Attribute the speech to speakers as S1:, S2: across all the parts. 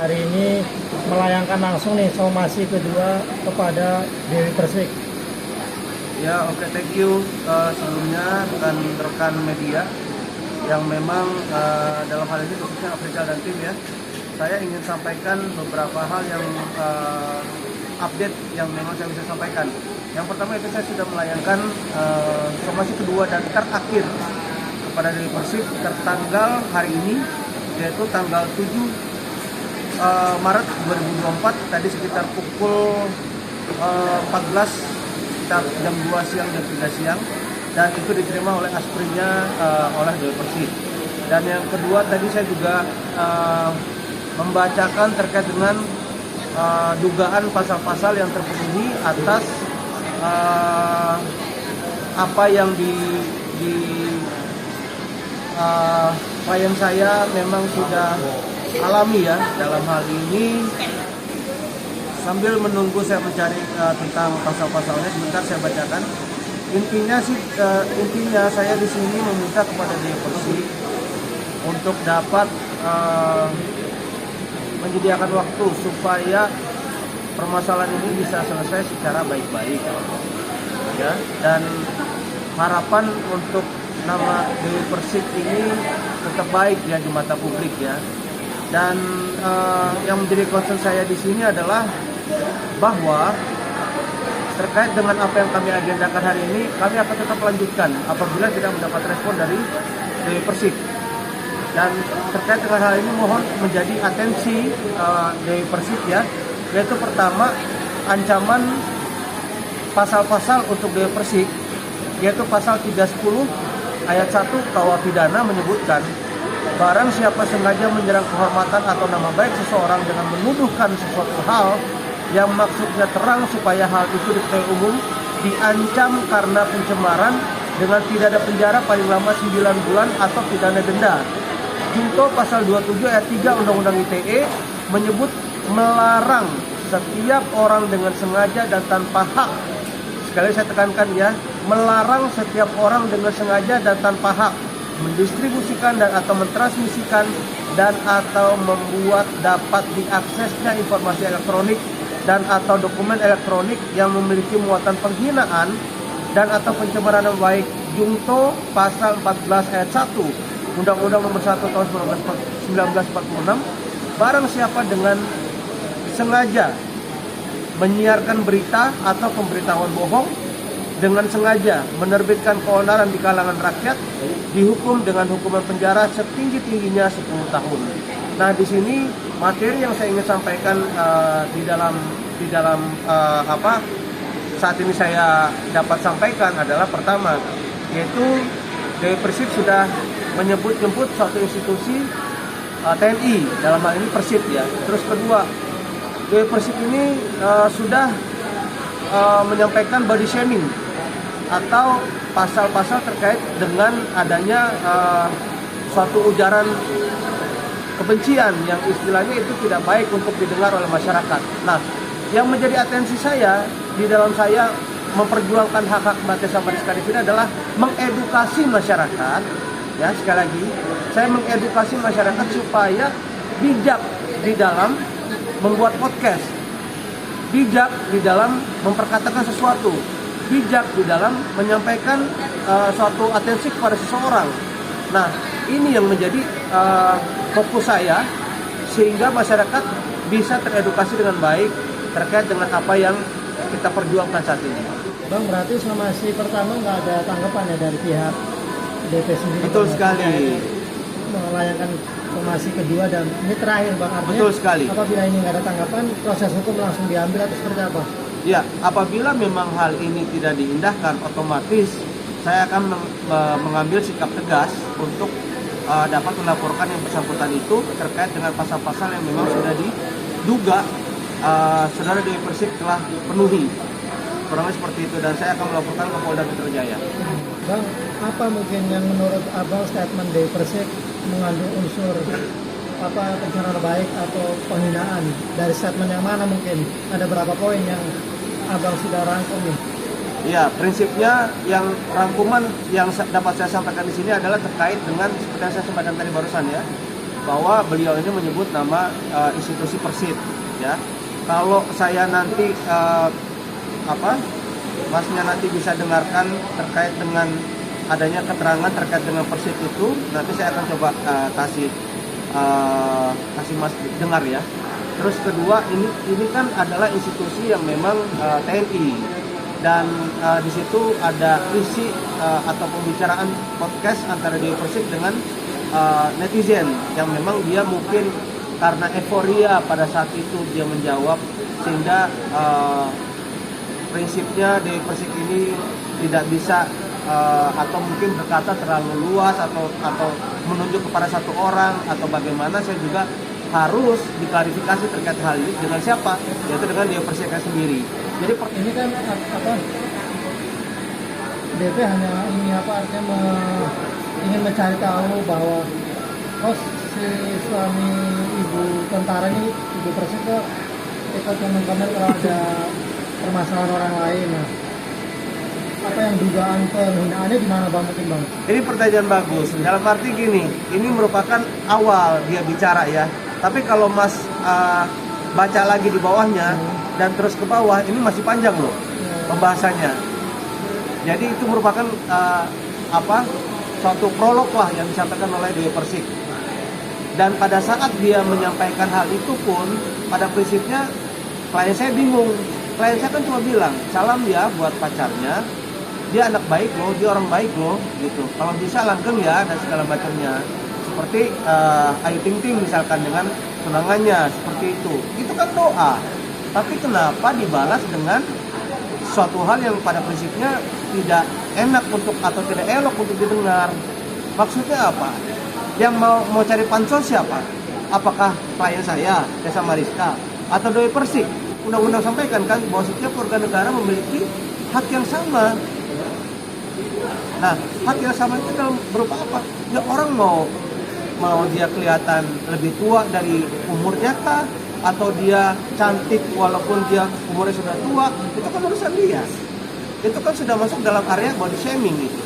S1: hari ini melayangkan langsung nih somasi kedua kepada Dewi Persik.
S2: Ya, oke, thank you sebelumnya rekan-rekan media yang memang dalam hal ini khususnya Afrika dan tim ya. Saya ingin sampaikan beberapa hal yang update yang memang saya bisa sampaikan. Yang pertama itu saya sudah melayangkan somasi kedua dan terakhir kepada Dewi Persik tertanggal hari ini, yaitu tanggal 7 Maret 2024 tadi sekitar pukul 14 jam 2 siang dan 3 siang, dan itu diterima oleh asprinya oleh Dewi Persik. Dan yang kedua tadi saya juga membacakan terkait dengan dugaan pasal-pasal yang terpenuhi atas apa yang klien saya memang sudah alami ya. Dalam hal ini sambil menunggu saya mencari tentang pasal-pasalnya, sebentar saya bacakan. Intinya saya di sini meminta kepada Dewi Persik untuk dapat menyediakan waktu supaya permasalahan ini bisa selesai secara baik-baik, ya. Dan harapan untuk nama Dewi Persik ini tetap baik ya di mata publik ya. Dan yang menjadi concern saya di sini adalah bahwa terkait dengan apa yang kami agendakan hari ini, kami akan tetap lanjutkan apabila tidak mendapat respon dari Dewi Persik. Dan terkait dengan hal ini mohon menjadi atensi Dewi Persik ya, yaitu pertama ancaman pasal-pasal untuk Dewi Persik, yaitu pasal 310 ayat 1 KUH pidana menyebutkan barang siapa sengaja menyerang kehormatan atau nama baik seseorang dengan menuduhkan sesuatu hal yang maksudnya terang supaya hal itu diketahui umum, diancam karena pencemaran dengan pidana penjara paling lama 9 bulan atau pidana denda. Junto pasal 27 ayat 3 Undang-Undang ITE menyebut melarang setiap orang dengan sengaja dan tanpa hak. Sekali saya tekankan ya, melarang setiap orang dengan sengaja dan tanpa hak mendistribusikan dan atau mentransmisikan dan atau membuat dapat diaksesnya informasi elektronik dan atau dokumen elektronik yang memiliki muatan penghinaan dan atau pencemaran nama baik. Junto pasal 14 ayat 1 Undang-Undang Nomor 1 Tahun 1946, barang siapa dengan sengaja menyiarkan berita atau pemberitahuan bohong dengan sengaja menerbitkan keonaran di kalangan rakyat dihukum dengan hukuman penjara setinggi-tingginya 10 tahun. Nah, di sini materi yang saya ingin sampaikan di dalam saat ini saya dapat sampaikan adalah pertama, yaitu Dewi Persik sudah menyebut-nyebut suatu institusi TNI, dalam hal ini Persib ya. Terus kedua, Dewi Persik ini sudah menyampaikan body shaming atau pasal-pasal terkait dengan adanya suatu ujaran kebencian yang istilahnya itu tidak baik untuk didengar oleh masyarakat. Nah, yang menjadi atensi saya di dalam saya memperjuangkan hak-hak Mbak Tessa Mariska di sini adalah mengedukasi masyarakat. Ya, sekali lagi, saya mengedukasi masyarakat supaya bijak di dalam membuat podcast, bijak di dalam memperkatakan sesuatu, bijak di dalam menyampaikan suatu atensi kepada seseorang. Nah, ini yang menjadi fokus saya, sehingga masyarakat bisa teredukasi dengan baik terkait dengan apa yang kita perjuangkan saat ini.
S1: Bang, berarti somasi pertama nggak ada tanggapan ya dari pihak DP sendiri?
S2: Betul sekali.
S1: Melayangkan somasi kedua dan ini terakhir Bang, artinya
S2: betul sekali.
S1: Apabila ini nggak ada tanggapan, proses hukum langsung diambil atau seperti apa?
S2: Ya, apabila memang hal ini tidak diindahkan, otomatis saya akan mengambil sikap tegas untuk dapat melaporkan yang bersangkutan itu terkait dengan pasal-pasal yang memang sudah diduga saudara Dewi Persik telah penuhi. Kurang lebih seperti itu, dan saya akan melaporkan ke Polda Metro Jaya.
S1: Bang, apa mungkin yang menurut Abang statement Dewi Persik mengandung unsur pencemaran baik atau penghinaan? Dari statement yang mana mungkin? Ada berapa poin yang Abang sudah rangkum nih?
S2: Ya, prinsipnya yang rangkuman yang dapat saya sampaikan di sini adalah terkait dengan seperti yang saya sampaikan tadi barusan ya, bahwa beliau ini menyebut nama institusi Persib, ya. Kalau saya nanti Masnya nanti bisa dengarkan terkait dengan adanya keterangan terkait dengan Persib itu, nanti saya akan coba kasih Mas dengar ya. Terus kedua, ini kan adalah institusi yang memang TNI, dan di situ ada isi atau pembicaraan podcast antara Dewi Persik dengan netizen yang memang dia mungkin karena euforia pada saat itu dia menjawab, sehingga prinsipnya Dewi Persik ini tidak bisa atau mungkin berkata terlalu luas atau menunjuk kepada satu orang atau bagaimana. Saya juga harus diklarifikasi terkait hal ini dengan siapa, yaitu dengan Dewi Persik sendiri. Jadi
S1: ini kan DP hanya ini artinya ingin mencari tahu bahwa si suami ibu tentara ini, ibu Persik kok ikut mengkomen kalau ada permasalahan orang lain. Nah, apa yang dugaan penghinaannya di mana Bang, mungkin Bang?
S2: Ini pertanyaan bagus. Dalam arti gini, ini merupakan awal dia bicara ya. Tapi kalau Mas baca lagi di bawahnya dan terus ke bawah, ini masih panjang loh pembahasannya. Jadi itu merupakan suatu prolog lah yang disampaikan oleh Dewi Persik. Dan pada saat dia menyampaikan hal itu pun, pada prinsipnya klien saya bingung. Klien saya kan cuma bilang, salam ya buat pacarnya, dia anak baik loh, dia orang baik loh, gitu. Kalau bisa langgeng ya dan segala macamnya. Seperti Ayu Ting Ting misalkan dengan tunangannya, seperti itu. Itu kan doa. Tapi kenapa dibalas dengan suatu hal yang pada prinsipnya tidak enak untuk atau tidak elok untuk didengar? Maksudnya apa? Yang mau cari pansos siapa? Apakah klien saya, Desa Mariska, atau Dewi Persik? Undang-undang sampaikan kan bahwa setiap warga negara memiliki hak yang sama. Nah, hak yang sama itu dalam berupa apa? Ya orang mau dia kelihatan lebih tua dari umurnya kah? Atau dia cantik walaupun dia umurnya sudah tua? Itu kan urusan dia. Itu kan sudah masuk dalam area body shaming gitu.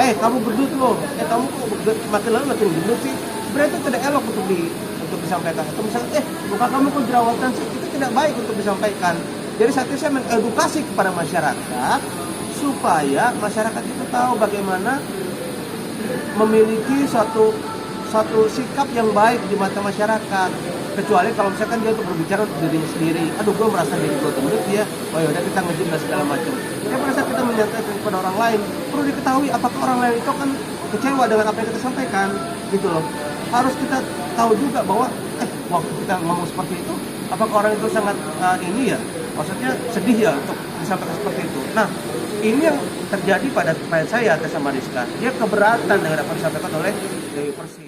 S2: Kamu gendut loh. Kamu makin lama makin gendut sih. Sebenarnya itu tidak elok untuk disampaikan. Atau misalnya, muka kamu kok jerawatan sih. Itu tidak baik untuk disampaikan. Jadi saat ini saya mengedukasi kepada masyarakat supaya masyarakat itu tahu bagaimana memiliki suatu sikap yang baik di mata masyarakat. Kecuali kalau misalkan dia untuk berbicara untuk dirinya sendiri, aduh gue merasa diri gue temen dia, oh yaudah kita ngejim dan segala macam. Ya pada saat kita menyampaikan kepada orang lain, perlu diketahui apakah orang lain itu kan kecewa dengan apa yang kita sampaikan, gitu loh. Harus kita tahu juga bahwa waktu kita ngomong seperti itu, apakah orang itu sangat ini ya, maksudnya sedih ya untuk disampaikan seperti itu. Nah, ini yang terjadi pada klien saya, Desa Mariska. Dia keberatan dengan apa yang disampaikan oleh Dewi Persik.